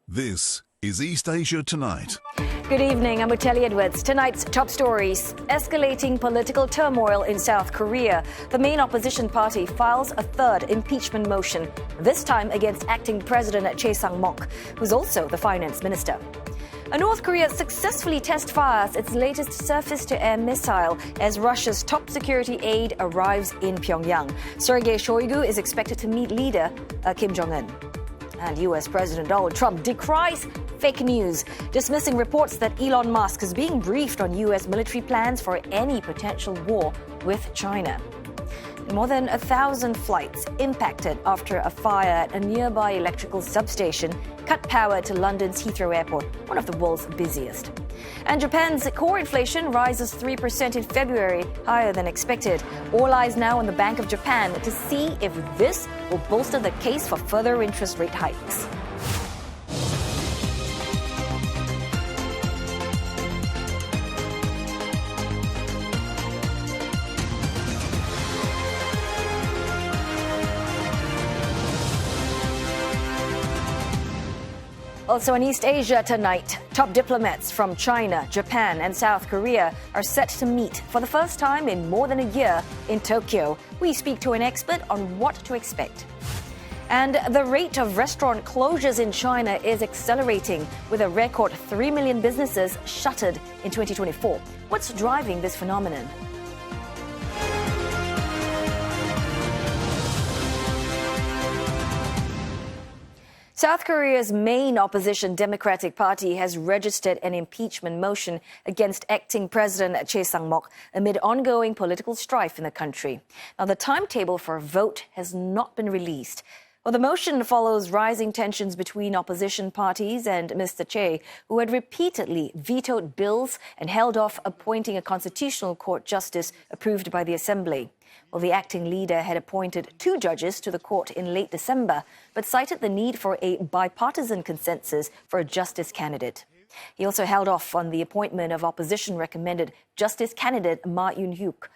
This is East Asia Tonight. Good evening, I'm Uteli Edwards. Tonight's top stories. Escalating political turmoil in South Korea. The main opposition party files a third impeachment motion, this time against acting President Chae Sang-mok, who's also the finance minister. North Korea successfully test fires its latest surface-to-air missile as Russia's top security aide arrives in Pyongyang. Sergei Shoigu is expected to meet leader Kim Jong-un. And U.S. President Donald Trump decries fake news, dismissing reports that Elon Musk is being briefed on U.S. military plans for any potential war with China. More than 1,000 flights impacted after a fire at a nearby electrical substation cut power to London's Heathrow Airport, one of the world's busiest. And Japan's core inflation rises 3% in February, higher than expected. All eyes now on the Bank of Japan to see if this will bolster the case for further interest rate hikes. Also in East Asia tonight, top diplomats from China, Japan and South Korea are set to meet for the first time in more than a year in Tokyo. We speak to an expert on what to expect. And the rate of restaurant closures in China is accelerating, with a record 3 million businesses shuttered in 2024. What's driving this phenomenon? South Korea's main opposition Democratic Party has registered an impeachment motion against acting President Chae Sang-mok amid ongoing political strife in the country. Now, the timetable for a vote has not been released. Well, the motion follows rising tensions between opposition parties and Mr. Chae, who had repeatedly vetoed bills and held off appointing a constitutional court justice approved by the Assembly. Well, the acting leader had appointed 2 judges to the court in late December, but cited the need for a bipartisan consensus for a justice candidate. He also held off on the appointment of opposition-recommended justice candidate Ma Eun-hyuk.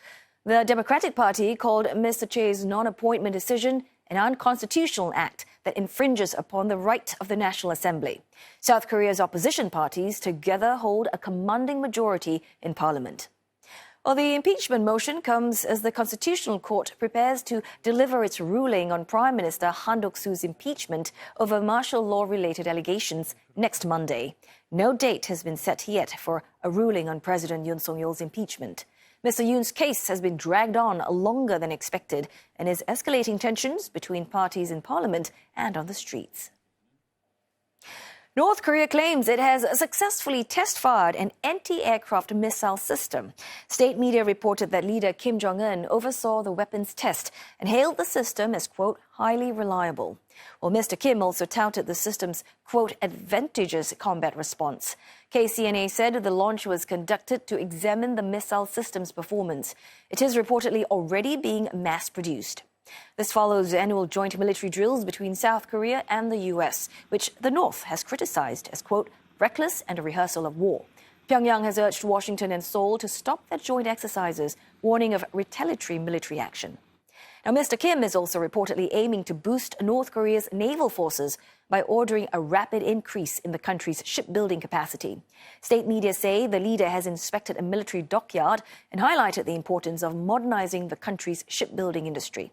The Democratic Party called Mr. Chae's non-appointment decision an unconstitutional act that infringes upon the right of the National Assembly. South Korea's opposition parties together hold a commanding majority in parliament. Well, the impeachment motion comes as the Constitutional Court prepares to deliver its ruling on Prime Minister Han Duck-soo's impeachment over martial law-related allegations next Monday. No date has been set yet for a ruling on President Yoon Suk-yeol's impeachment. Mr. Yoon's case has been dragged on longer than expected and is escalating tensions between parties in parliament and on the streets. North Korea claims it has successfully test-fired an anti-aircraft missile system. State media reported that leader Kim Jong-un oversaw the weapons test and hailed the system as, quote, highly reliable. Well, Mr. Kim also touted the system's, quote, advantageous combat response. KCNA said the launch was conducted to examine the missile system's performance. It is reportedly already being mass-produced. This follows annual joint military drills between South Korea and the U.S., which the North has criticized as, quote, reckless and a rehearsal of war. Pyongyang has urged Washington and Seoul to stop their joint exercises, warning of retaliatory military action. Now, Mr. Kim is also reportedly aiming to boost North Korea's naval forces by ordering a rapid increase in the country's shipbuilding capacity. State media say the leader has inspected a military dockyard and highlighted the importance of modernizing the country's shipbuilding industry.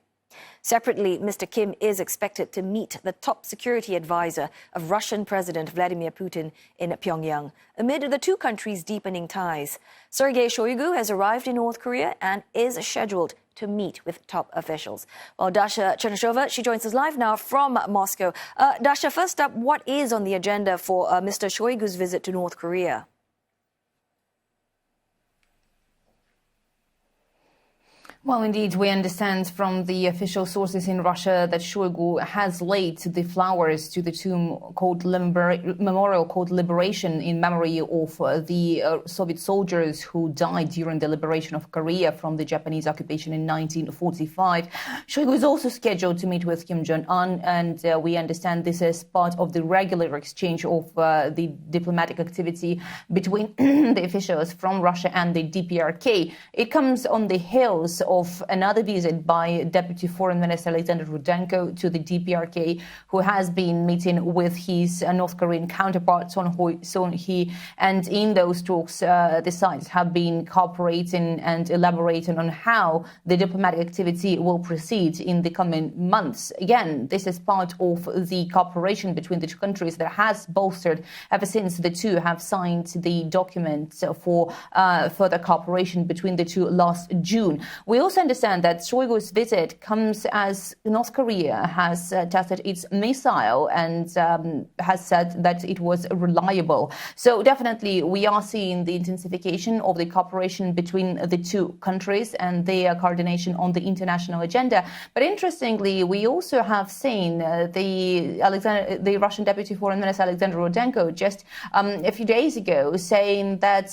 Separately, Mr. Kim is expected to meet the top security advisor of Russian President Vladimir Putin in Pyongyang, amid the two countries' deepening ties. Sergei Shoigu has arrived in North Korea and is scheduled to meet with top officials. Well, Dasha Chernyshova, she joins us live now from Moscow. Dasha, first up, what is on the agenda for Mr. Shoigu's visit to North Korea? Well, indeed, we understand from the official sources in Russia that Shoigu has laid the flowers to the tomb called Memorial called Liberation in memory of the Soviet soldiers who died during the liberation of Korea from the Japanese occupation in 1945. Shoigu is also scheduled to meet with Kim Jong-un, and we understand this is part of the regular exchange of the diplomatic activity between the officials from Russia and the DPRK. It comes on the heels of another visit by Deputy Foreign Minister Alexander Rudenko to the DPRK, who has been meeting with his North Korean counterpart Son Hee, and in those talks, the sides have been cooperating and elaborating on how the diplomatic activity will proceed in the coming months. Again, this is part of the cooperation between the two countries that has bolstered ever since the two have signed the document for further cooperation between the two last June. We also understand that Shoigu's visit comes as North Korea has tested its missile and has said that it was reliable. So definitely we are seeing the intensification of the cooperation between the two countries and their coordination on the international agenda. But interestingly, we also have seen the Russian Deputy Foreign Minister Alexander Rudenko just a few days ago saying that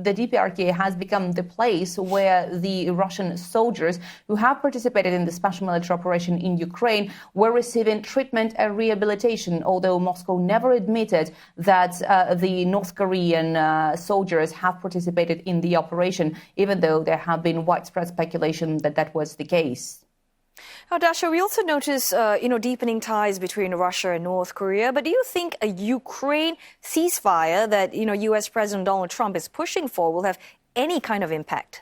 the DPRK has become the place where the Russian soldiers who have participated in the special military operation in Ukraine were receiving treatment and rehabilitation, although Moscow never admitted that the North Korean soldiers have participated in the operation, even though there have been widespread speculation that that was the case. Now, Dasha, we also notice, deepening ties between Russia and North Korea. But do you think a Ukraine ceasefire that, U.S. President Donald Trump is pushing for will have any kind of impact?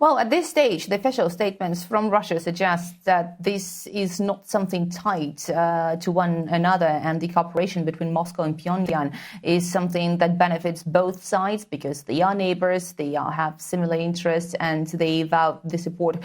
Well, at this stage, the official statements from Russia suggest that this is not something tied to one another, and the cooperation between Moscow and Pyongyang is something that benefits both sides because they are neighbors, they have similar interests, and they vow the support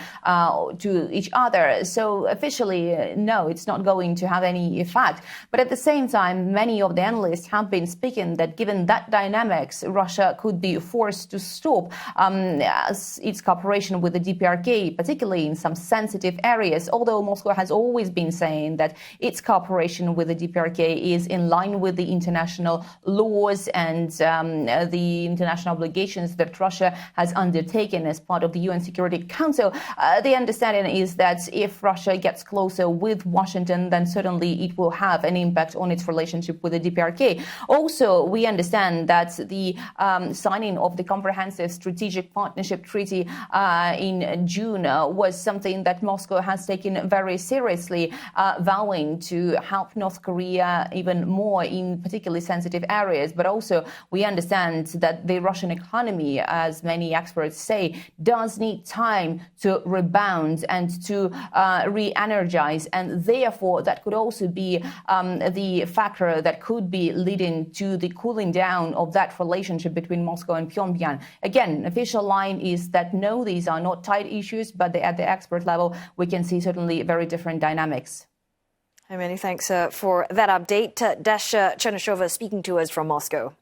to each other. So officially, no, it's not going to have any effect. But at the same time, many of the analysts have been speaking that given that dynamics, Russia could be forced to stop its cooperation with the DPRK, particularly in some sensitive areas, although Moscow has always been saying that its cooperation with the DPRK is in line with the international laws and the international obligations that Russia has undertaken as part of the UN Security Council. The understanding is that if Russia gets closer with Washington, then certainly it will have an impact on its relationship with the DPRK. Also, we understand that the signing of the Comprehensive Strategic Partnership Treaty in June was something that Moscow has taken very seriously, vowing to help North Korea even more in particularly sensitive areas. But also we understand that the Russian economy, as many experts say, does need time to rebound and to re-energize. And therefore, that could also be the factor that could be leading to the cooling down of that relationship between Moscow and Pyongyang. Again, official line is that no, these are not tight issues, but at the expert level, we can see certainly very different dynamics. Many thanks for that update. Dasha Chernyshova speaking to us from Moscow.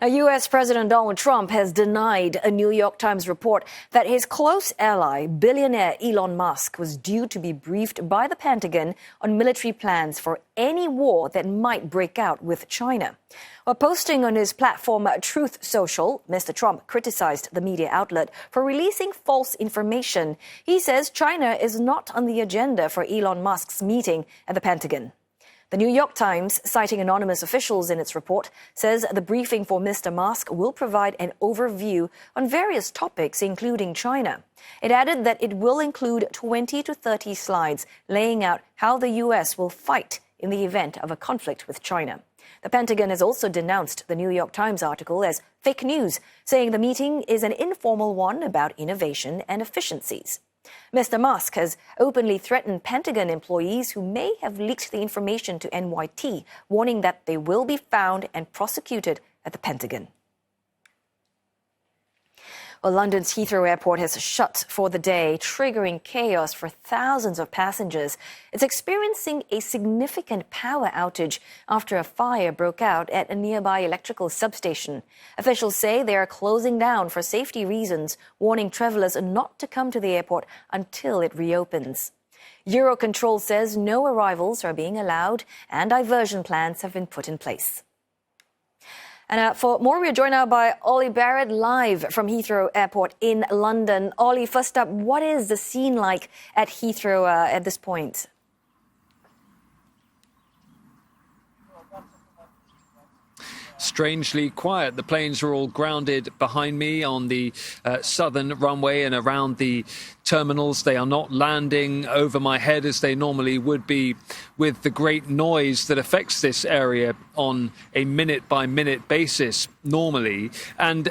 Now, U.S. President Donald Trump has denied a New York Times report that his close ally, billionaire Elon Musk, was due to be briefed by the Pentagon on military plans for any war that might break out with China. While posting on his platform Truth Social, Mr. Trump criticized the media outlet for releasing false information. He says China is not on the agenda for Elon Musk's meeting at the Pentagon. The New York Times, citing anonymous officials in its report, says the briefing for Mr. Musk will provide an overview on various topics, including China. It added that it will include 20 to 30 slides laying out how the U.S. will fight in the event of a conflict with China. The Pentagon has also denounced the New York Times article as fake news, saying the meeting is an informal one about innovation and efficiencies. Mr. Musk has openly threatened Pentagon employees who may have leaked the information to NYT, warning that they will be found and prosecuted at the Pentagon. Well, London's Heathrow Airport has shut for the day, triggering chaos for thousands of passengers. It's experiencing a significant power outage after a fire broke out at a nearby electrical substation. Officials say they are closing down for safety reasons, warning travelers not to come to the airport until it reopens. Eurocontrol says no arrivals are being allowed and diversion plans have been put in place. And for more, we are joined now by Ollie Barrett live from Heathrow Airport in London. Ollie, first up, what is the scene like at Heathrow at this point? strangely quiet. The planes are all grounded behind me on the southern runway and around the terminals. They are not landing over my head as they normally would be, with the great noise that affects this area on a minute-by-minute basis normally. And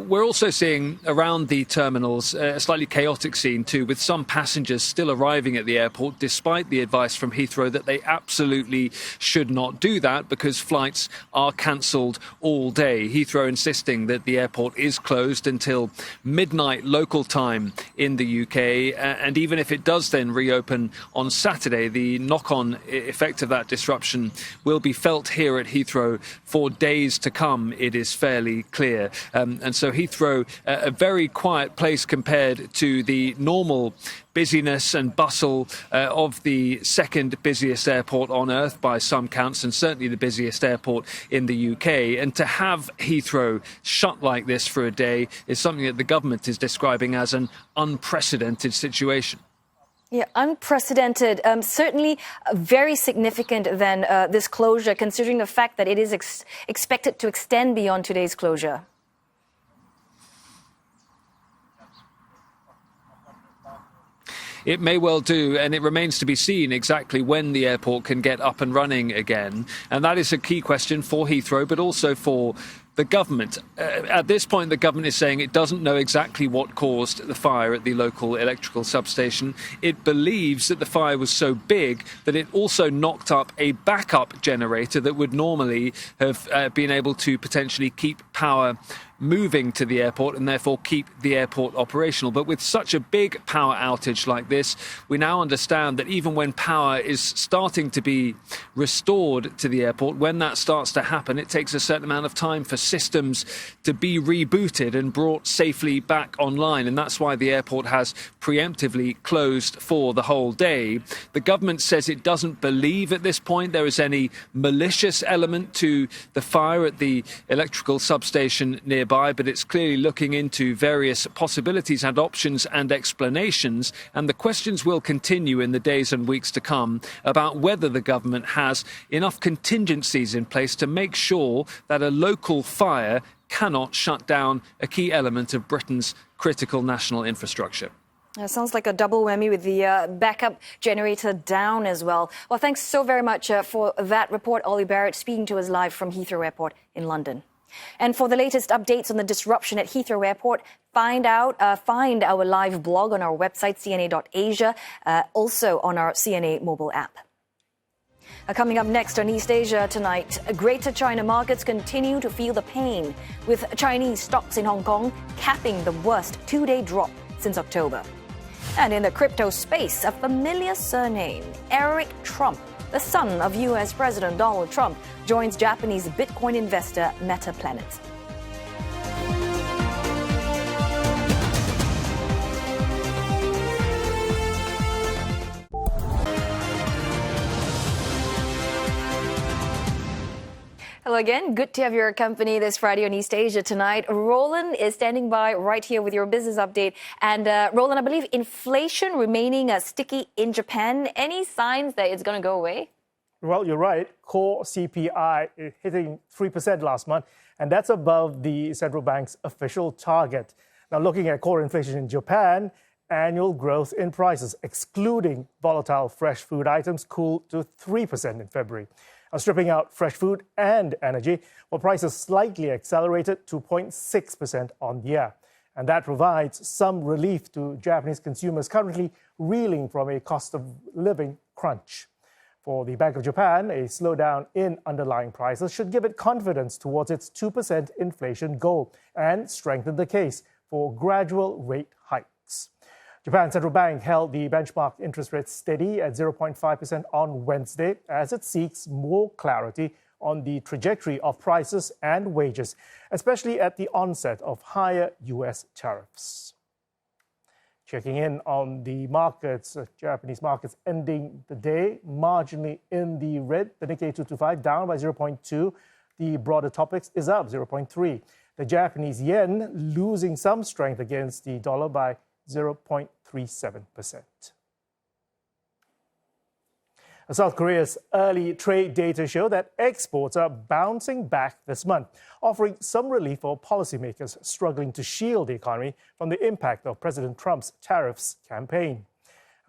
we're also seeing around the terminals a slightly chaotic scene too, with some passengers still arriving at the airport despite the advice from Heathrow that they absolutely should not do that because flights are cancelled all day. Heathrow insisting that the airport is closed until midnight local time in the UK. And even if it does then reopen on Saturday, the knock-on effect of that disruption will be felt here at Heathrow for days to come, it is fairly clear. And so Heathrow, a very quiet place compared to the normal busyness and bustle of the second busiest airport on earth by some counts, and certainly the busiest airport in the UK. And to have Heathrow shut like this for a day is something that the government is describing as an unprecedented situation. Yeah, unprecedented. Certainly very significant than this closure, considering the fact that it is expected to extend beyond today's closure. It may well do, and it remains to be seen exactly when the airport can get up and running again. And that is a key question for Heathrow, but also for the government. At this point, the government is saying it doesn't know exactly what caused the fire at the local electrical substation. It believes that the fire was so big that it also knocked up a backup generator that would normally have been able to potentially keep power moving to the airport and therefore keep the airport operational. But with such a big power outage like this, we now understand that even when power is starting to be restored to the airport, when that starts to happen, it takes a certain amount of time for systems to be rebooted and brought safely back online. And that's why the airport has preemptively closed for the whole day. The government says it doesn't believe at this point there is any malicious element to the fire at the electrical substation nearby, but it's clearly looking into various possibilities and options and explanations. And the questions will continue in the days and weeks to come about whether the government has enough contingencies in place to make sure that a local fire cannot shut down a key element of Britain's critical national infrastructure. Sounds like a double whammy with the backup generator down as well. Well, thanks so very much for that report, Ollie Barrett, speaking to us live from Heathrow Airport in London. And for the latest updates on the disruption at Heathrow Airport, find our live blog on our website, cna.asia, also on our CNA mobile app. Coming up next on East Asia tonight, Greater China markets continue to feel the pain, with Chinese stocks in Hong Kong capping the worst two-day drop since October. And in the crypto space, a familiar surname, Eric Trump, the son of U.S. President Donald Trump, joins Japanese Bitcoin investor Metaplanet. Hello again. Good to have your company this Friday on East Asia tonight. Roland is standing by right here with your business update. And Roland, I believe inflation remaining sticky in Japan. Any signs that it's going to go away? Well, you're right. Core CPI is hitting 3% last month, and that's above the central bank's official target. Now, looking at core inflation in Japan, annual growth in prices, excluding volatile fresh food items, cooled to 3% in February. Now, stripping out fresh food and energy, well, prices slightly accelerated to 0.6% on the year. And that provides some relief to Japanese consumers currently reeling from a cost of living crunch. For the Bank of Japan, a slowdown in underlying prices should give it confidence towards its 2% inflation goal and strengthen the case for gradual rate hikes. Japan's central bank held the benchmark interest rate steady at 0.5% on Wednesday as it seeks more clarity on the trajectory of prices and wages, especially at the onset of higher U.S. tariffs. Checking in on the markets, Japanese markets ending the day marginally in the red. The Nikkei 225 down by 0.2. The broader topics is up 0.3. The Japanese yen losing some strength against the dollar by 0.37%. South Korea's early trade data show that exports are bouncing back this month, offering some relief for policymakers struggling to shield the economy from the impact of President Trump's tariffs campaign.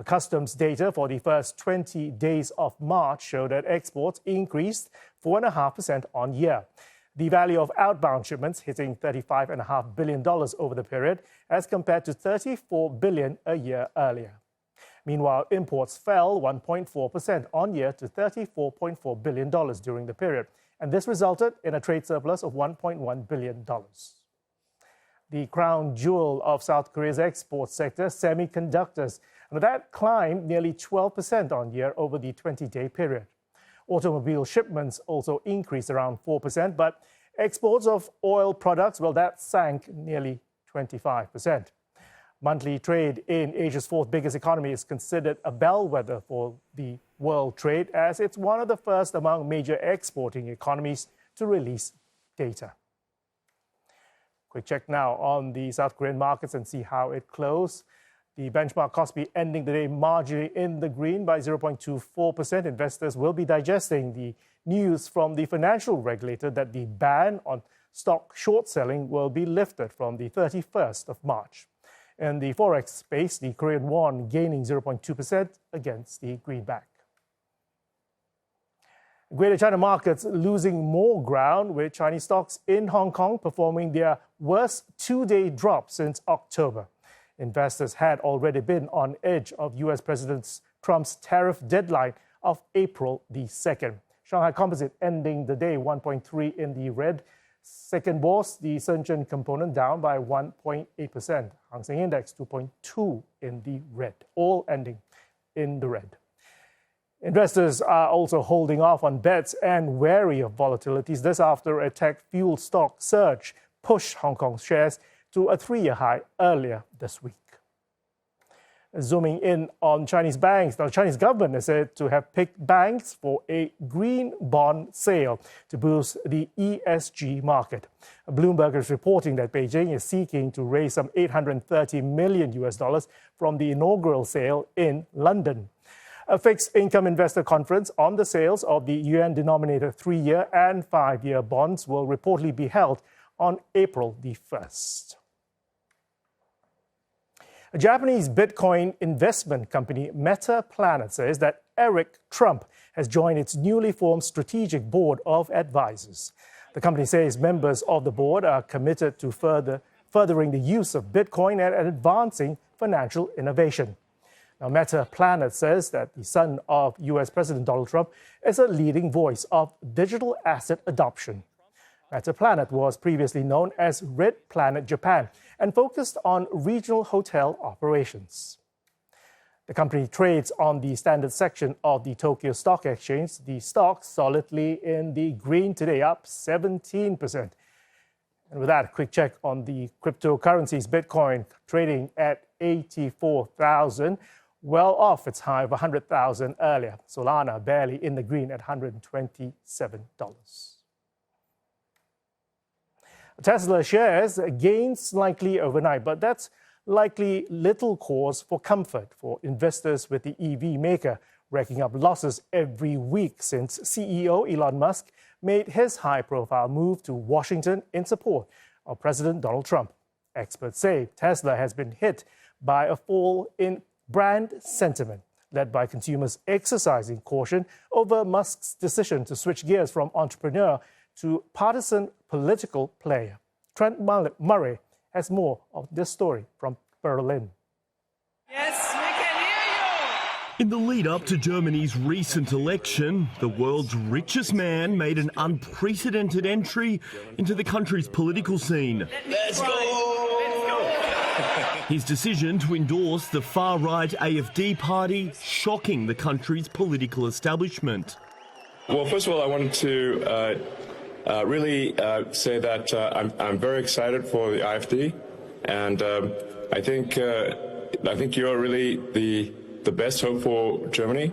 Customs data for the first 20 days of March showed that exports increased 4.5% on year. The value of outbound shipments hitting $35.5 billion over the period, as compared to $34 billion a year earlier. Meanwhile, imports fell 1.4% on year to $34.4 billion during the period, and this resulted in a trade surplus of $1.1 billion. The crown jewel of South Korea's export sector, semiconductors, that climbed nearly 12% on year over the 20-day period. Automobile shipments also increased around 4%, but exports of oil products, well, that sank nearly 25%. Monthly trade in Asia's fourth biggest economy is considered a bellwether for the world trade, as it's one of the first among major exporting economies to release data. Quick check now on the South Korean markets and see how it closed. The benchmark Kospi ending the day marginally in the green by 0.24%. Investors will be digesting the news from the financial regulator that the ban on stock short selling will be lifted from the 31st of March. In the forex space, the Korean won gaining 0.2% against the greenback. Greater China markets losing more ground, with Chinese stocks in Hong Kong performing their worst two-day drop since October. Investors had already been on edge of U.S. President Trump's tariff deadline of April the 2nd. Shanghai Composite ending the day 1.3 in the red. Second bourse, the Shenzhen component down by 1.8%. Hang Seng Index 2.2 in the red, all ending in the red. Investors are also holding off on bets and wary of volatilities. This after a tech-fueled stock surge pushed Hong Kong shares to a three-year high earlier this week. Zooming in on Chinese banks, the Chinese government is said to have picked banks for a green bond sale to boost the ESG market. Bloomberg is reporting that Beijing is seeking to raise some $830 million from the inaugural sale in London. A fixed income investor conference on the sales of the yuan-denominated 3-year and 5-year bonds will reportedly be held on April the 1st. A Japanese Bitcoin investment company, Metaplanet, says that Eric Trump has joined its newly formed strategic board of advisors. The company says members of the board are committed to furthering the use of Bitcoin and advancing financial innovation. Now, Metaplanet says that the son of U.S. President Donald Trump is a leading voice of digital asset adoption. Metaplanet was previously known as Red Planet Japan and focused on regional hotel operations. The company trades on the standard section of the Tokyo Stock Exchange. The stock solidly in the green today, up 17%. And with that, a quick check on the cryptocurrencies. Bitcoin trading at 84,000, well off its high of 100,000 earlier. Solana barely in the green at $127. Tesla shares gained slightly overnight, but that's likely little cause for comfort for investors, with the EV maker racking up losses every week since CEO Elon Musk made his high-profile move to Washington in support of President Donald Trump. Experts say Tesla has been hit by a fall in brand sentiment, led by consumers exercising caution over Musk's decision to switch gears from entrepreneur to partisan political player. Trent Murray has more of this story from Berlin. Yes, we can hear you! In the lead up to Germany's recent election, the world's richest man made an unprecedented entry into the country's political scene. Let's go! His decision to endorse the far-right AfD party shocking the country's political establishment. Well, first of all, I wanted to really say that I'm very excited for the AfD, and I think you're really the best hope for Germany.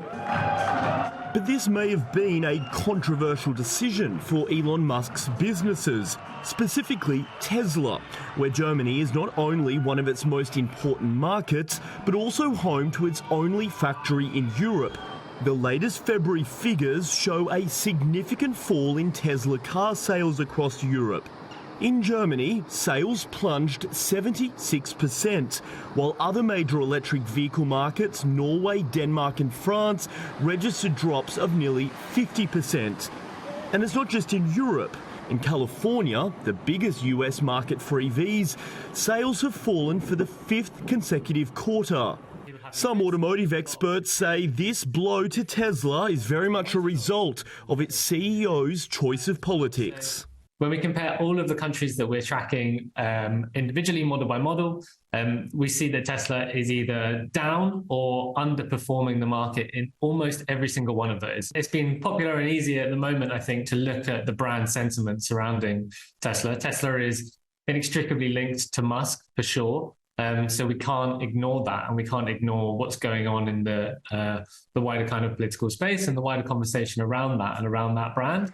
But this may have been a controversial decision for Elon Musk's businesses, specifically Tesla, where Germany is not only one of its most important markets, but also home to its only factory in Europe. The latest February figures show a significant fall in Tesla car sales across Europe. In Germany, sales plunged 76%, while other major electric vehicle markets, Norway, Denmark and France, registered drops of nearly 50%. And it's not just in Europe. In California, the biggest US market for EVs, sales have fallen for the 5th consecutive quarter. Some automotive experts say this blow to Tesla is very much a result of its CEO's choice of politics. When we compare all of the countries that we're tracking individually, model by model, we see that Tesla is either down or underperforming the market in almost every single one of those. It's been popular and easy at the moment, I think, to look at the brand sentiment surrounding Tesla. Tesla is inextricably linked to Musk, for sure. So we can't ignore that, and we can't ignore what's going on in the wider kind of political space and the wider conversation around that and around that brand.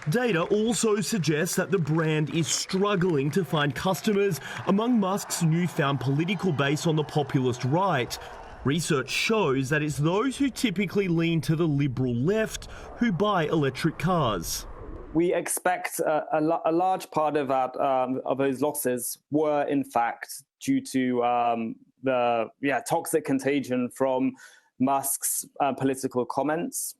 Data also suggests that the brand is struggling to find customers among Musk's newfound political base on the populist right. Research shows that it's those who typically lean to the liberal left who buy electric cars. We expect a large part of that of those losses were in fact due to the toxic contagion from Musk's political comments,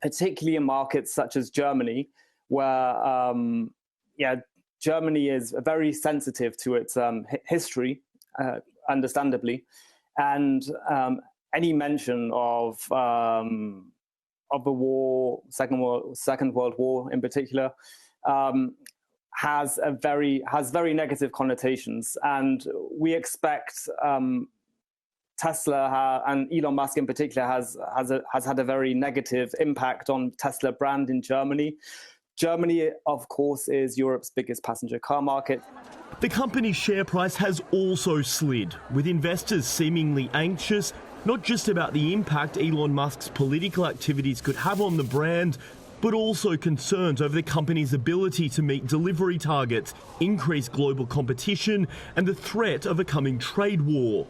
particularly in markets such as Germany, where Germany is very sensitive to its history, understandably, and any mention of the war, Second World War in particular, has very negative connotations, and we expect Tesla and Elon Musk in particular has had a very negative impact on Tesla brand in Germany. Germany, of course, is Europe's biggest passenger car market. The company's share price has also slid, with investors seemingly anxious not just about the impact Elon Musk's political activities could have on the brand, but also concerns over the company's ability to meet delivery targets, increase global competition, and the threat of a coming trade war.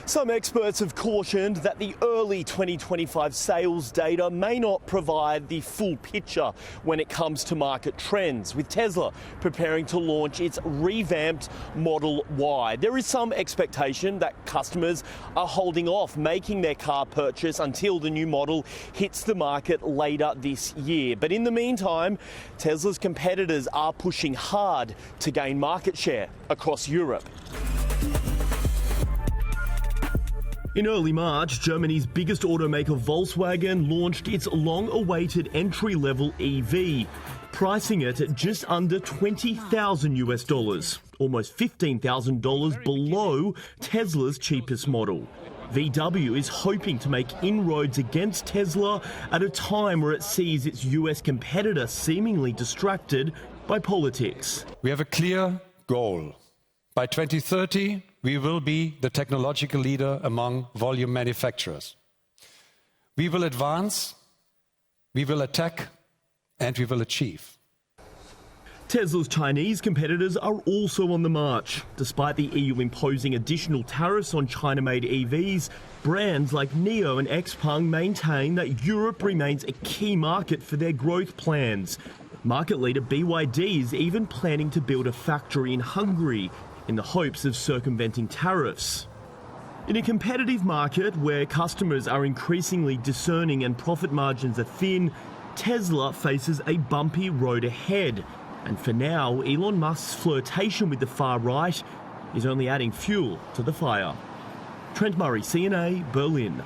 Some experts have cautioned that the early 2025 sales data may not provide the full picture when it comes to market trends, with Tesla preparing to launch its revamped Model Y. There is some expectation that customers are holding off making their car purchase until the new model hits the market later this year. But in the meantime, Tesla's competitors are pushing hard to gain market share across Europe. In early March, Germany's biggest automaker Volkswagen launched its long-awaited entry-level EV, pricing it at just under $20,000, almost $15,000 below Tesla's cheapest model. VW is hoping to make inroads against Tesla at a time where it sees its US competitor seemingly distracted by politics. We have a clear goal. By 2030, we will be the technological leader among volume manufacturers. We will advance, we will attack, and we will achieve. Tesla's Chinese competitors are also on the march. Despite the EU imposing additional tariffs on China-made EVs, brands like NIO and XPeng maintain that Europe remains a key market for their growth plans. Market leader BYD is even planning to build a factory in Hungary in the hopes of circumventing tariffs. In a competitive market where customers are increasingly discerning and profit margins are thin, Tesla faces a bumpy road ahead. And for now, Elon Musk's flirtation with the far right is only adding fuel to the fire. Trent Murray, CNA, Berlin.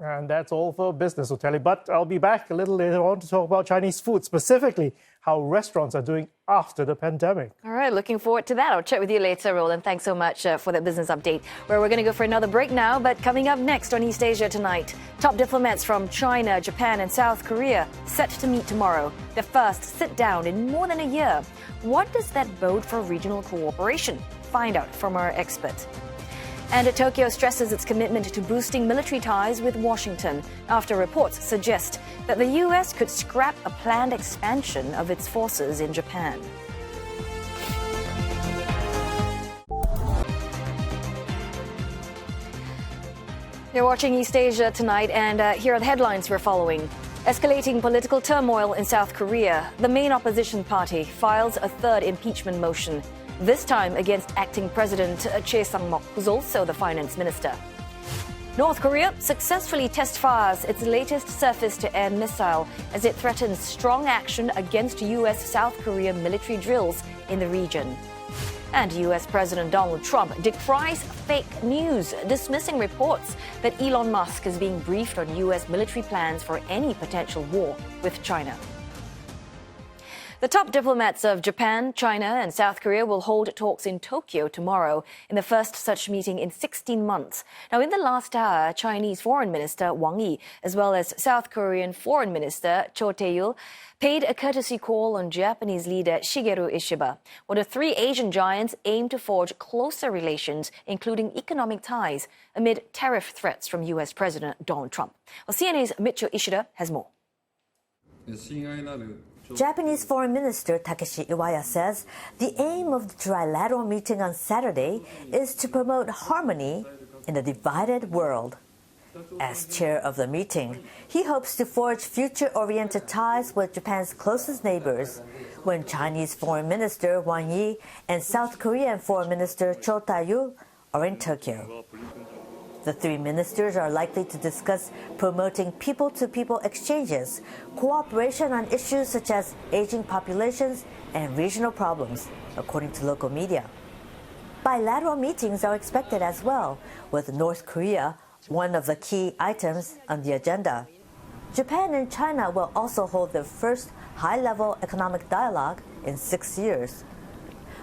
And that's all for Business Hotel. But I'll be back a little later on to talk about Chinese food, specifically how restaurants are doing after the pandemic. All right, looking forward to that. I'll chat with you later, Roland. Thanks so much for that business update, where we're going to go for another break now. But coming up next on East Asia Tonight, top diplomats from China, Japan and South Korea set to meet tomorrow. Their first sit-down in more than a year. What does that bode for regional cooperation? Find out from our expert. And Tokyo stresses its commitment to boosting military ties with Washington after reports suggest that the U.S. could scrap a planned expansion of its forces in Japan. You're watching East Asia tonight, and here are the headlines we're following. Escalating political turmoil in South Korea. The main opposition party files a third impeachment motion, this time against acting President Choi Sang-mok, who's also the finance minister. North Korea successfully test fires its latest surface-to-air missile as it threatens strong action against U.S.-South Korea military drills in the region. And U.S. President Donald Trump decries fake news, dismissing reports that Elon Musk is being briefed on U.S. military plans for any potential war with China. The top diplomats of Japan, China, and South Korea will hold talks in Tokyo tomorrow in the first such meeting in 16 months. Now, in the last hour, Chinese Foreign Minister Wang Yi, as well as South Korean Foreign Minister Cho Tae-yul, paid a courtesy call on Japanese leader Shigeru Ishiba. Well, the three Asian giants aim to forge closer relations, including economic ties, amid tariff threats from U.S. President Donald Trump. Well, CNA's Micho Ishida has more. Japanese Foreign Minister Takeshi Iwaya says the aim of the trilateral meeting on Saturday is to promote harmony in a divided world. As chair of the meeting, he hopes to forge future-oriented ties with Japan's closest neighbors when Chinese Foreign Minister Wang Yi and South Korean Foreign Minister Cho Tae-yul are in Tokyo. The three ministers are likely to discuss promoting people-to-people exchanges, cooperation on issues such as aging populations and regional problems, according to local media. Bilateral meetings are expected as well, with North Korea one of the key items on the agenda. Japan and China will also hold their first high-level economic dialogue in 6 years.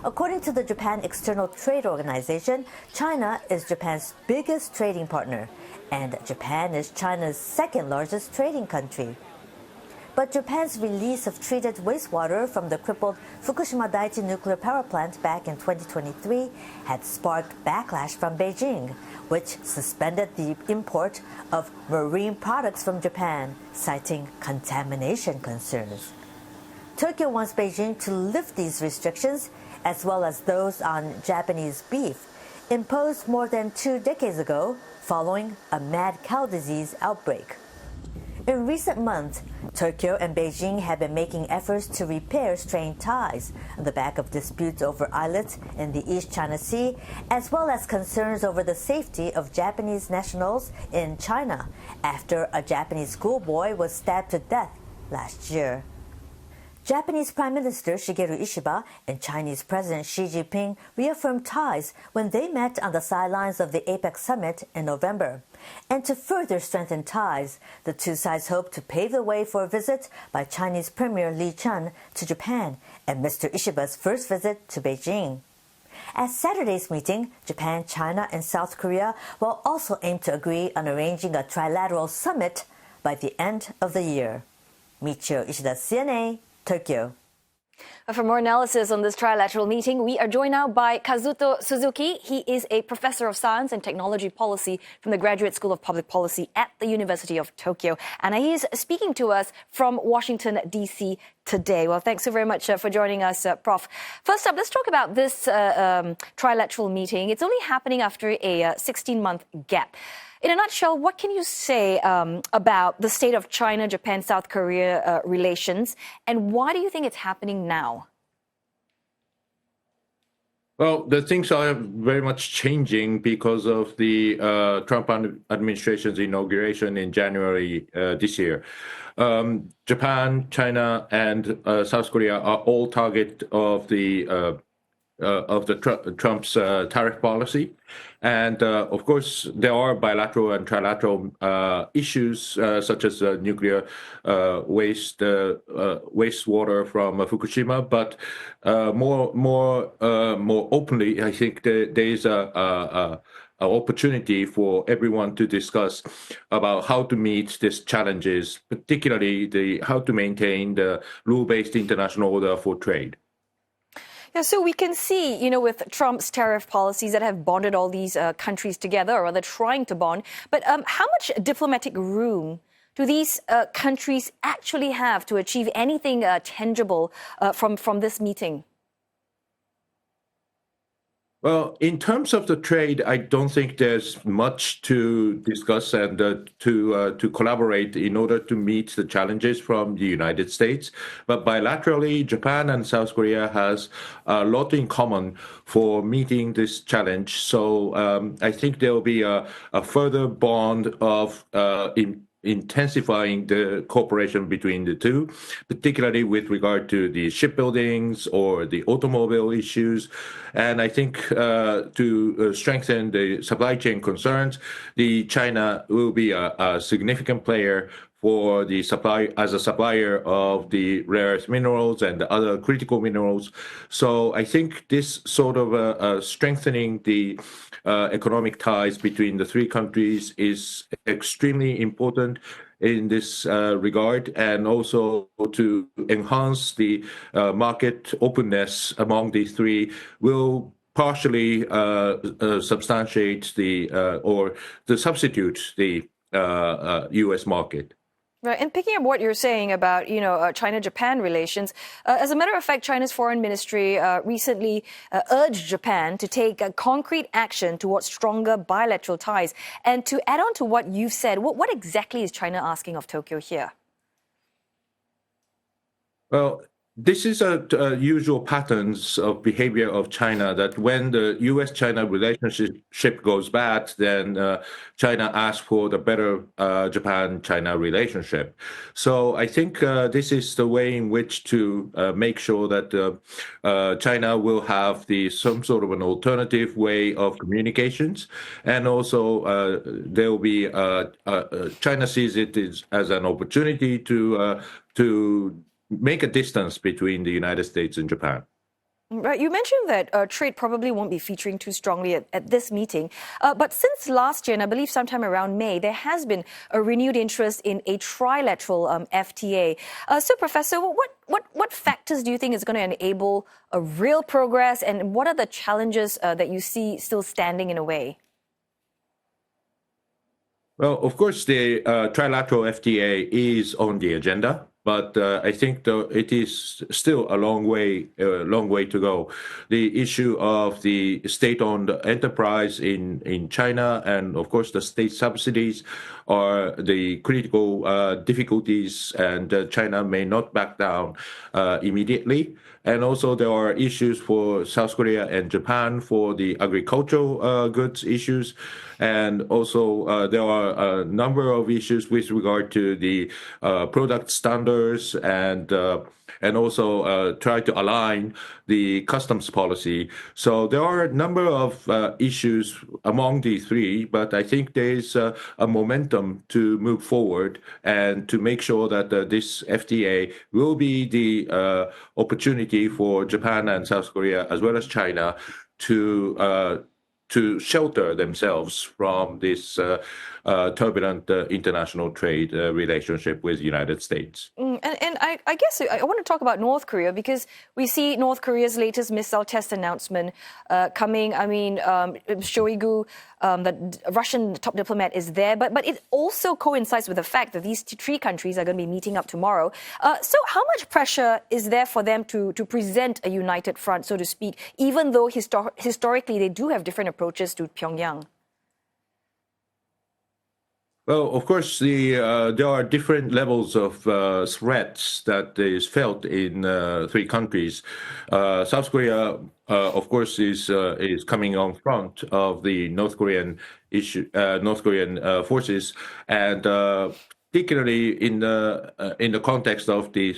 According to the Japan External Trade Organization, China is Japan's biggest trading partner, and Japan is China's second largest trading country. But Japan's release of treated wastewater from the crippled Fukushima Daiichi nuclear power plant back in 2023 had sparked backlash from Beijing, which suspended the import of marine products from Japan, citing contamination concerns. Tokyo wants Beijing to lift these restrictions, as well as those on Japanese beef, imposed more than 2 decades ago following a mad cow disease outbreak. In recent months, Tokyo and Beijing have been making efforts to repair strained ties on the back of disputes over islets in the East China Sea, as well as concerns over the safety of Japanese nationals in China after a Japanese schoolboy was stabbed to death last year. Japanese Prime Minister Shigeru Ishiba and Chinese President Xi Jinping reaffirmed ties when they met on the sidelines of the APEC summit in November. And to further strengthen ties, the two sides hope to pave the way for a visit by Chinese Premier Li Qiang to Japan and Mr. Ishiba's first visit to Beijing. At Saturday's meeting, Japan, China, and South Korea will also aim to agree on arranging a trilateral summit by the end of the year. Michio Ishida, CNA, Tokyo. For more analysis on this trilateral meeting, we are joined now by Kazuto Suzuki. He is a professor of science and technology policy from the Graduate School of Public Policy at the University of Tokyo. And he is speaking to us from Washington, D.C. today. Well, thanks so very much for joining us, Prof. First up, let's talk about this trilateral meeting. It's only happening after a 16-month gap. In a nutshell, what can you say about the state of China, Japan, South Korea relations, and why do you think it's happening now? Well, the things are very much changing because of the Trump administration's inauguration in January this year. Japan, China, and South Korea are all target of the Trump's tariff policy. And of course, there are bilateral and trilateral issues such as nuclear wastewater from Fukushima. But more openly, I think there is a opportunity for everyone to discuss about how to meet these challenges, particularly how to maintain the rule-based international order for trade. Yeah, so we can see, with Trump's tariff policies that have bonded all these countries together, or they're trying to bond. But how much diplomatic room do these countries actually have to achieve anything tangible from this meeting? Well, in terms of the trade, I don't think there's much to discuss and to collaborate in order to meet the challenges from the United States. But bilaterally, Japan and South Korea has a lot in common for meeting this challenge. So I think there will be a further bond of intensifying the cooperation between the two, particularly with regard to the shipbuildings or the automobile issues. And I think to strengthen the supply chain concerns, China will be a significant player for the supply as a supplier of the rare earth minerals and the other critical minerals. So I think this sort of strengthening the economic ties between the three countries is extremely important in this regard, and also to enhance the market openness among the three will partially substantiate or substitute the U.S. market. Right. And picking up what you're saying about, China-Japan relations, as a matter of fact, China's foreign ministry recently urged Japan to take concrete action towards stronger bilateral ties. And to add on to what you've said, what exactly is China asking of Tokyo here? Well, this is a usual patterns of behavior of China, that when the U.S.-China relationship goes bad, then China asks for the better Japan-China relationship. So I think this is the way in which to make sure that China will have some sort of an alternative way of communications. And also there will be, China sees it as an opportunity to make a distance between the United States and Japan. Right. You mentioned that trade probably won't be featuring too strongly at this meeting. But since last year, and I believe sometime around May, there has been a renewed interest in a trilateral FTA. So, Professor, what factors do you think is going to enable a real progress, and what are the challenges that you see still standing in a way? Well, of course, the trilateral FTA is on the agenda. But I think it is still a long way to go. The issue of the state-owned enterprise in China, and of course the state subsidies, are the critical difficulties, and China may not back down immediately. And also there are issues for South Korea and Japan for the agricultural goods issues. And also there are a number of issues with regard to the product standards, and also try to align the customs policy. So there are a number of issues among the three, but I think there is a momentum to move forward and to make sure that this FTA will be the opportunity for Japan and South Korea, as well as China, to shelter themselves from this turbulent international trade relationship with the United States. And I guess I want to talk about North Korea, because we see North Korea's latest missile test announcement coming. I mean, Shoigu, the Russian top diplomat, is there, but it also coincides with the fact that these three countries are going to be meeting up tomorrow. So how much pressure is there for them to present a united front, so to speak, even though historically they do have different approaches to Pyongyang? Well, of course, there are different levels of threats that is felt in three countries. South Korea, of course, is coming on front of the North Korean forces, and particularly in the context of the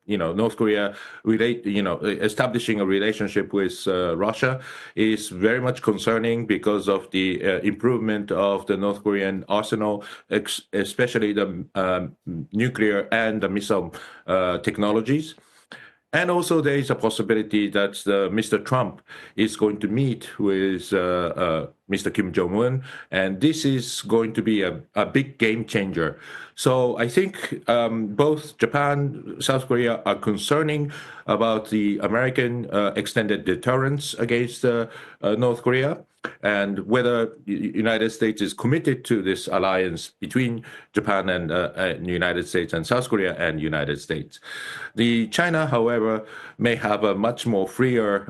North Korea establishing a relationship with Russia is very much concerning because of the improvement of the North Korean arsenal, especially the nuclear and the missile technologies. And also there is a possibility that Mr. Trump is going to meet with Mr. Kim Jong-un, and this is going to be a big game changer. So I think both Japan, South Korea are concerning about the American extended deterrence against North Korea, and whether the United States is committed to this alliance between Japan and the United States and South Korea and United States. The China, however, may have a much more freer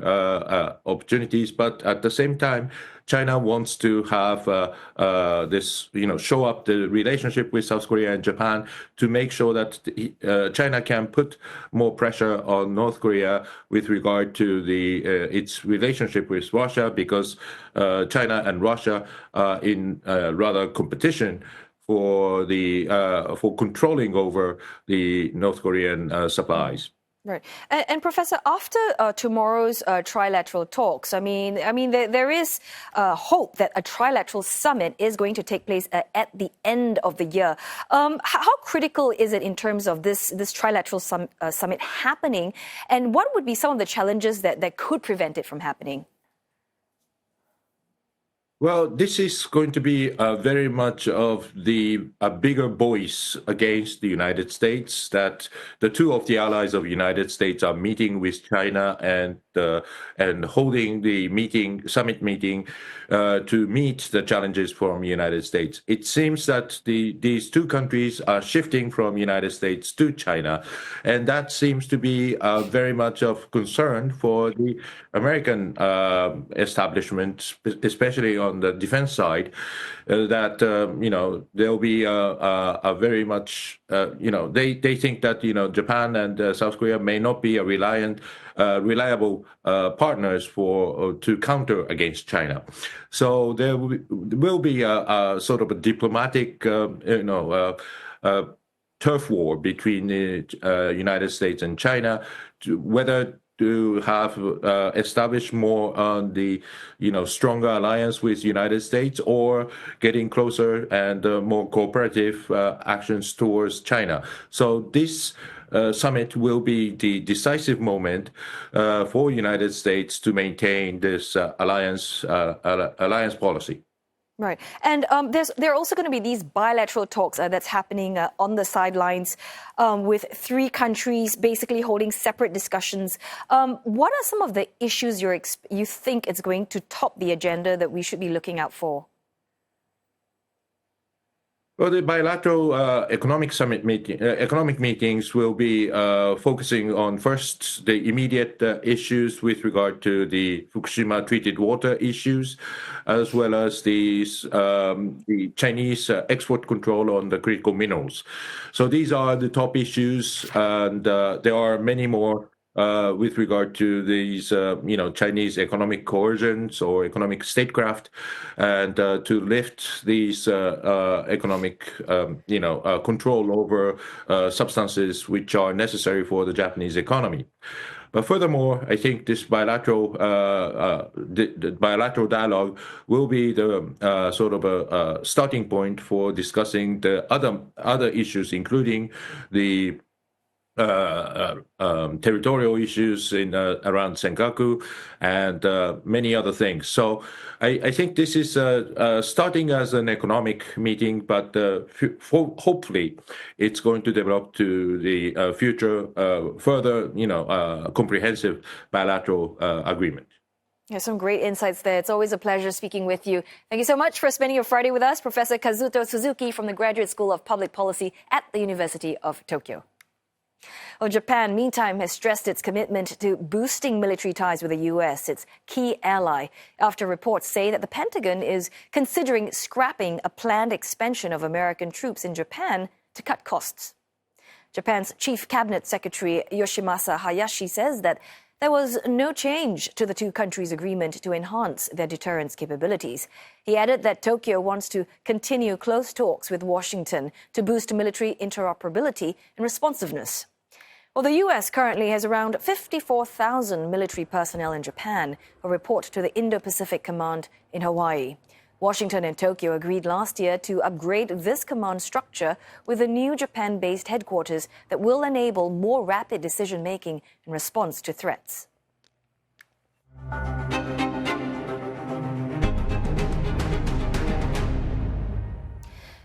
opportunities, but at the same time, China wants to have this, show up the relationship with South Korea and Japan to make sure that China can put more pressure on North Korea with regard to its relationship with Russia, because China and Russia are in rather competition for controlling over the North Korean supplies. Right. And Professor, after tomorrow's trilateral talks, there is hope that a trilateral summit is going to take place at the end of the year. How critical is it in terms of this trilateral summit happening? And what would be some of the challenges that could prevent it from happening? Well, this is going to be very much of a bigger voice against the United States, that the two of the allies of the United States are meeting with China and holding the summit meeting to meet the challenges from the United States. It seems that these two countries are shifting from the United States to China, and that seems to be very much of concern for the American establishment, especially on the defense side, that there'll be a very much they think that Japan and South Korea may not be a reliable partners to counter against China. So there will be a sort of a diplomatic turf war between the United States and China, whether to have established more on the stronger alliance with the United States, or getting closer and more cooperative actions towards China. So this summit will be the decisive moment for United States to maintain this alliance policy. Right. And there are also going to be these bilateral talks that's happening on the sidelines with three countries basically holding separate discussions. What are some of the issues you think is going to top the agenda that we should be looking out for? Well, the bilateral economic meetings will be focusing on first the immediate issues with regard to the Fukushima treated water issues, as well as the Chinese export control on the critical minerals. So these are the top issues, and there are many more with regard to these, Chinese economic coercions or economic statecraft, and to lift these economic, control over substances which are necessary for the Japanese economy. But furthermore, I think this bilateral dialogue will be the sort of a starting point for discussing the other issues, including the territorial issues around Senkaku and many other things. So I think this is starting as an economic meeting, but hopefully it's going to develop to the future further, comprehensive bilateral agreement. There's some great insights there. It's always a pleasure speaking with you. Thank you so much for spending your Friday with us, Professor Kazuto Suzuki from the Graduate School of Public Policy at the University of Tokyo. Well, Japan, meantime, has stressed its commitment to boosting military ties with the U.S., its key ally, after reports say that the Pentagon is considering scrapping a planned expansion of American troops in Japan to cut costs. Japan's Chief Cabinet Secretary Yoshimasa Hayashi says that there was no change to the two countries' agreement to enhance their deterrence capabilities. He added that Tokyo wants to continue close talks with Washington to boost military interoperability and responsiveness. Well, the U.S. currently has around 54,000 military personnel in Japan, a report to the Indo-Pacific Command in Hawaii. Washington and Tokyo agreed last year to upgrade this command structure with a new Japan-based headquarters that will enable more rapid decision-making in response to threats.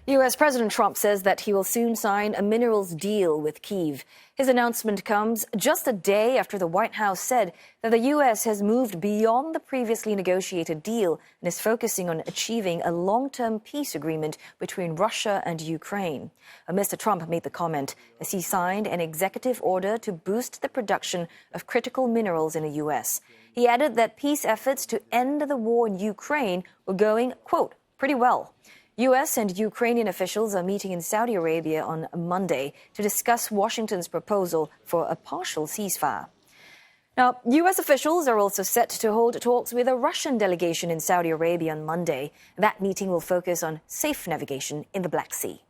U.S. President Trump says that he will soon sign a minerals deal with Kyiv. His announcement comes just a day after the White House said that the U.S. has moved beyond the previously negotiated deal and is focusing on achieving a long-term peace agreement between Russia and Ukraine. Mr. Trump made the comment as he signed an executive order to boost the production of critical minerals in the U.S. He added that peace efforts to end the war in Ukraine were going, quote, pretty well. U.S. and Ukrainian officials are meeting in Saudi Arabia on Monday to discuss Washington's proposal for a partial ceasefire. Now, U.S. officials are also set to hold talks with a Russian delegation in Saudi Arabia on Monday. That meeting will focus on safe navigation in the Black Sea.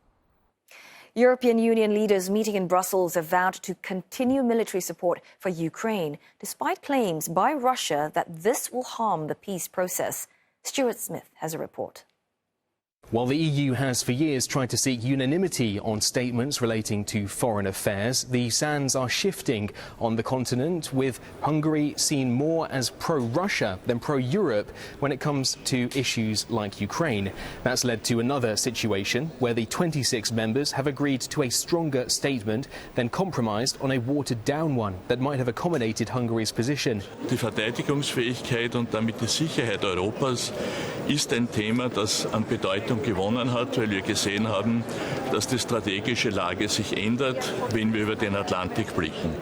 European Union leaders meeting in Brussels have vowed to continue military support for Ukraine, despite claims by Russia that this will harm the peace process. Stuart Smith has a report. While the EU has for years tried to seek unanimity on statements relating to foreign affairs, the sands are shifting on the continent, with Hungary seen more as pro-Russia than pro-Europe when it comes to issues like Ukraine. That's led to another situation where the 26 members have agreed to a stronger statement, then compromised on a watered-down one that might have accommodated Hungary's position. Die Verteidigungsfähigkeit und damit die Sicherheit Europas ist ein Thema, das an Bedeutung gewonnen hat, weil wir gesehen haben, dass die strategische Lage sich ändert, wenn wir über den Atlantik blicken.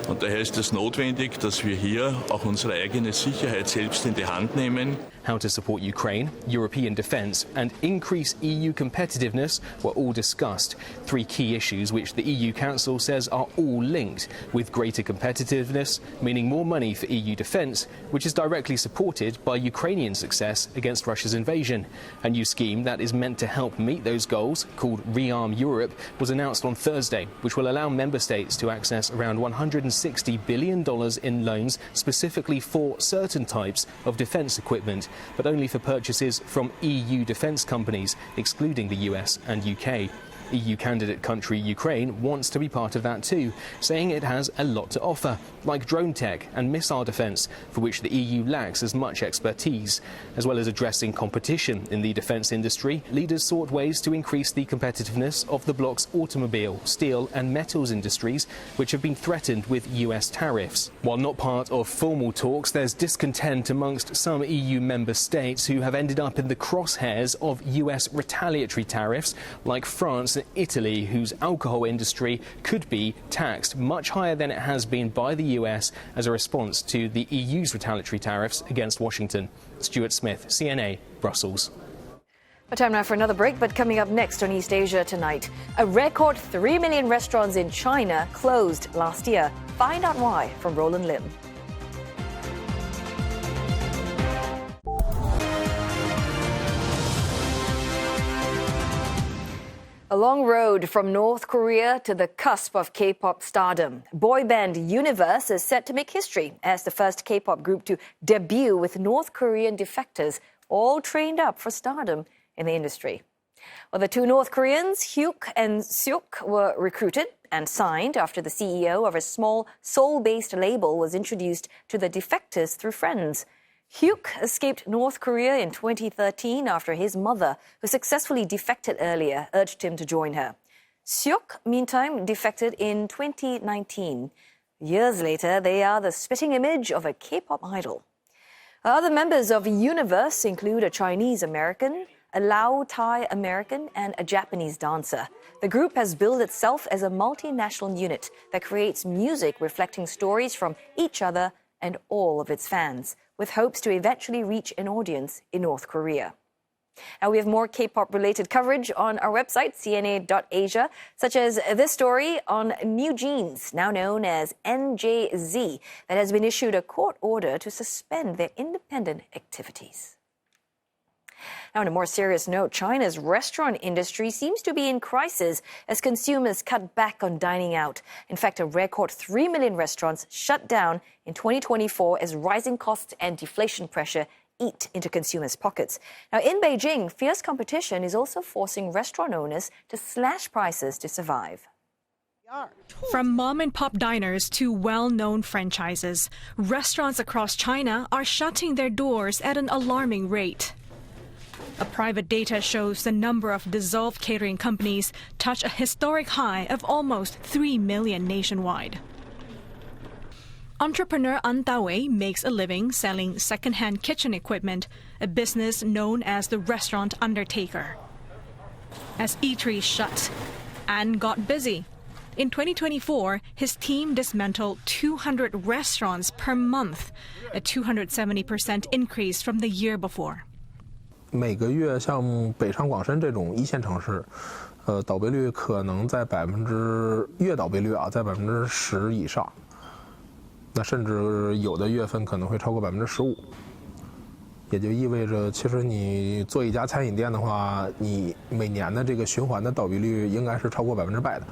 Und daher ist es notwendig, dass wir hier auch unsere eigene Sicherheit selbst in die Hand nehmen. How to support Ukraine, European defence and increase EU competitiveness were all discussed. Three key issues which the EU Council says are all linked, with greater competitiveness meaning more money for EU defence, which is directly supported by Ukrainian success against Russia's invasion. A new scheme that is meant to help meet those goals, called Rearm Europe, was announced on Thursday, which will allow member states to access around $160 billion in loans specifically for certain types of defence equipment, but only for purchases from EU defence companies, excluding the US and UK. EU candidate country Ukraine wants to be part of that too, saying it has a lot to offer, like drone tech and missile defence, for which the EU lacks as much expertise. As well as addressing competition in the defence industry, leaders sought ways to increase the competitiveness of the bloc's automobile, steel and metals industries, which have been threatened with US tariffs. While not part of formal talks, there's discontent amongst some EU member states who have ended up in the crosshairs of US retaliatory tariffs, like France and Italy, whose alcohol industry could be taxed much higher than it has been by the US as a response to the EU's retaliatory tariffs against Washington. Stuart Smith, CNA, Brussels. Time now for another break, but coming up next on East Asia Tonight, a record 3 million restaurants in China closed last year. Find out why from Roland Lim. A long road from North Korea to the cusp of K-pop stardom. Boy band Universe is set to make history as the first K-pop group to debut with North Korean defectors, all trained up for stardom in the industry. Well, the two North Koreans, Hyuk and Seok, were recruited and signed after the CEO of a small Seoul-based label was introduced to the defectors through friends. Hyuk escaped North Korea in 2013 after his mother, who successfully defected earlier, urged him to join her. Seok, meantime, defected in 2019. Years later, they are the spitting image of a K-pop idol. Other members of Universe include a Chinese-American, a Lao-Thai-American, and a Japanese dancer. The group has billed itself as a multinational unit that creates music reflecting stories from each other and all of its fans, with hopes to eventually reach an audience in North Korea. Now, we have more K-pop related coverage on our website, cna.asia, such as this story on New Jeans, now known as NJZ, that has been issued a court order to suspend their independent activities. Now, on a more serious note, China's restaurant industry seems to be in crisis as consumers cut back on dining out. In fact, a record 3 million restaurants shut down in 2024 as rising costs and deflation pressure eat into consumers' pockets. Now, in Beijing, fierce competition is also forcing restaurant owners to slash prices to survive. From mom-and-pop diners to well-known franchises, restaurants across China are shutting their doors at an alarming rate. A private data shows the number of dissolved catering companies touched a historic high of almost 3 million nationwide. Entrepreneur An Dawei makes a living selling second-hand kitchen equipment, a business known as the restaurant undertaker. As eateries shut, An got busy. In 2024, his team dismantled 200 restaurants per month, a 270% increase from the year before. 每个月像北上广深这种一线城市，倒闭率可能在月倒闭率啊，在10%以上，那甚至有的月份可能会超过15%，也就意味着，其实你做一家餐饮店的话，你每年的这个循环的倒闭率应该是超过100%的。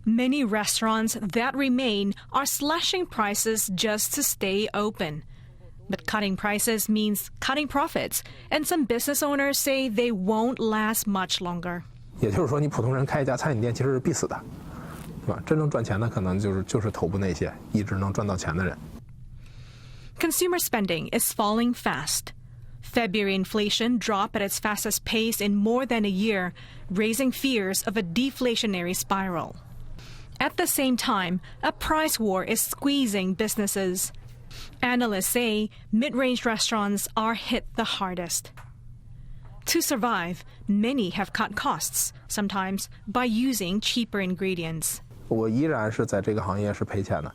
Many restaurants that remain are slashing prices just to stay open. But cutting prices means cutting profits, and some business owners say they won't last much longer. 也就是说，你普通人开一家餐饮店其实是必死的，是吧？真正赚钱的可能就是头部那些一直能赚到钱的人。Consumer spending is falling fast. February inflation dropped at its fastest pace in more than a year, raising fears of a deflationary spiral. At the same time, a price war is squeezing businesses. Analysts say mid-range restaurants are hit the hardest. To survive, many have cut costs, sometimes by using cheaper ingredients. 我依然是在这个行业是赔钱的。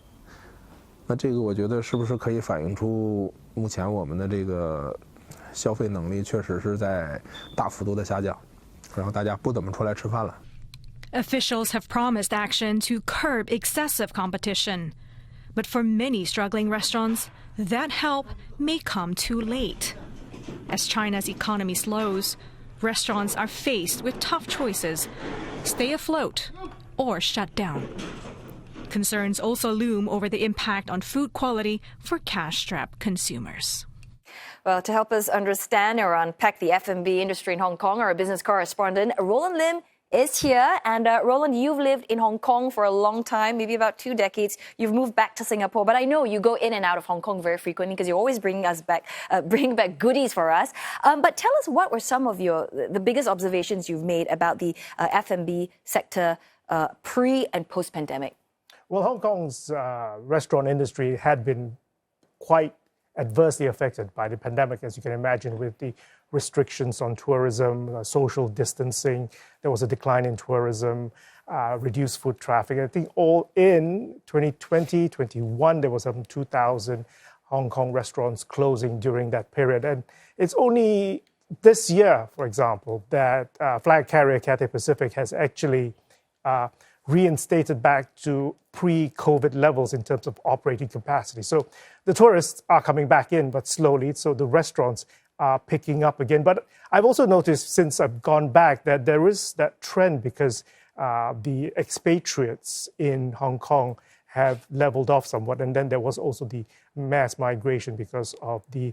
那这个我觉得是不是可以反映出目前我们的这个消费能力确实是在大幅度的下降，然后大家不怎么出来吃饭了。Officials have promised action to curb excessive competition. But for many struggling restaurants, that help may come too late. As China's economy slows, restaurants are faced with tough choices: stay afloat or shut down. Concerns also loom over the impact on food quality for cash-strapped consumers. Well, to help us understand or unpack the F&B industry in Hong Kong, our business correspondent Roland Lim is here. And Roland, you've lived in Hong Kong for a long time, maybe about 2 decades. You've moved back to Singapore, but I know you go in and out of Hong Kong very frequently because you're always bringing back goodies for us. But tell us, what were some of the biggest observations you've made about the F&B sector pre and post-pandemic? Well, Hong Kong's restaurant industry had been quite adversely affected by the pandemic, as you can imagine, with the restrictions on tourism, social distancing. There was a decline in tourism, reduced foot traffic. I think all in 2020, 21, there was some 2,000 Hong Kong restaurants closing during that period. And it's only this year, for example, that flag carrier Cathay Pacific has actually reinstated back to pre-COVID levels in terms of operating capacity. So the tourists are coming back in, but slowly. So the restaurants are picking up again. But I've also noticed since I've gone back that there is that trend because the expatriates in Hong Kong have leveled off somewhat. And then there was also the mass migration because of the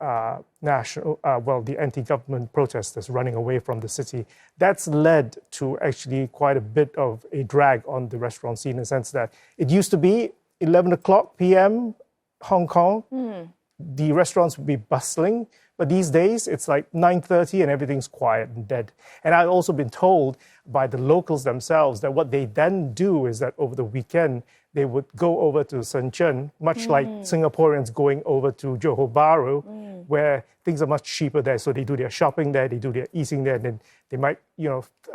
the anti-government protesters running away from the city. That's led to actually quite a bit of a drag on the restaurant scene in the sense that it used to be 11 o'clock p.m. Hong Kong. The restaurants would be bustling, but these days it's like 9:30 and everything's quiet and dead. And I've also been told by the locals themselves that what they then do is that over the weekend, they would go over to Shenzhen, much like Singaporeans going over to Johor Bahru, where things are much cheaper there. So they do their shopping there, they do their eating there, and then they might,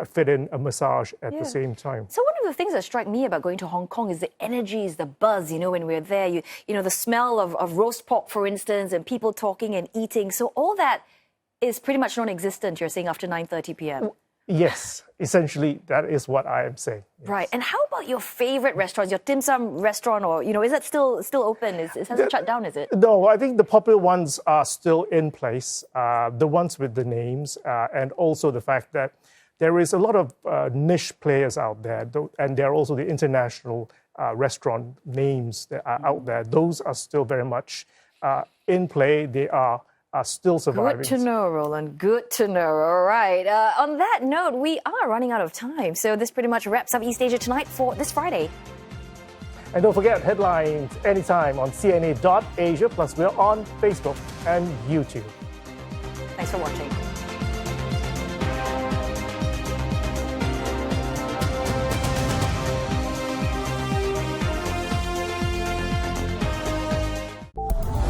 fit in a massage at the same time. So one of the things that strike me about going to Hong Kong is the energy, is the buzz, when we're there. The smell of roast pork, for instance, and people talking and eating. So all that is pretty much non-existent, you're saying, after 9:30 p.m. Yes, essentially, that is what I am saying. Yes. Right. And how about your favorite restaurants, your dim sum restaurant, or, is that still open? It hasn't shut down, is it? No, I think the popular ones are still in place, the ones with the names, and also the fact that there is a lot of niche players out there, and there are also the international restaurant names that are out there. Those are still very much in play. They are still surviving. Good to know, Roland. Good to know. All right. On that note, we are running out of time. So this pretty much wraps up East Asia Tonight for this Friday. And don't forget, headlines anytime on CNA.Asia. Plus, we're on Facebook and YouTube. Thanks for watching.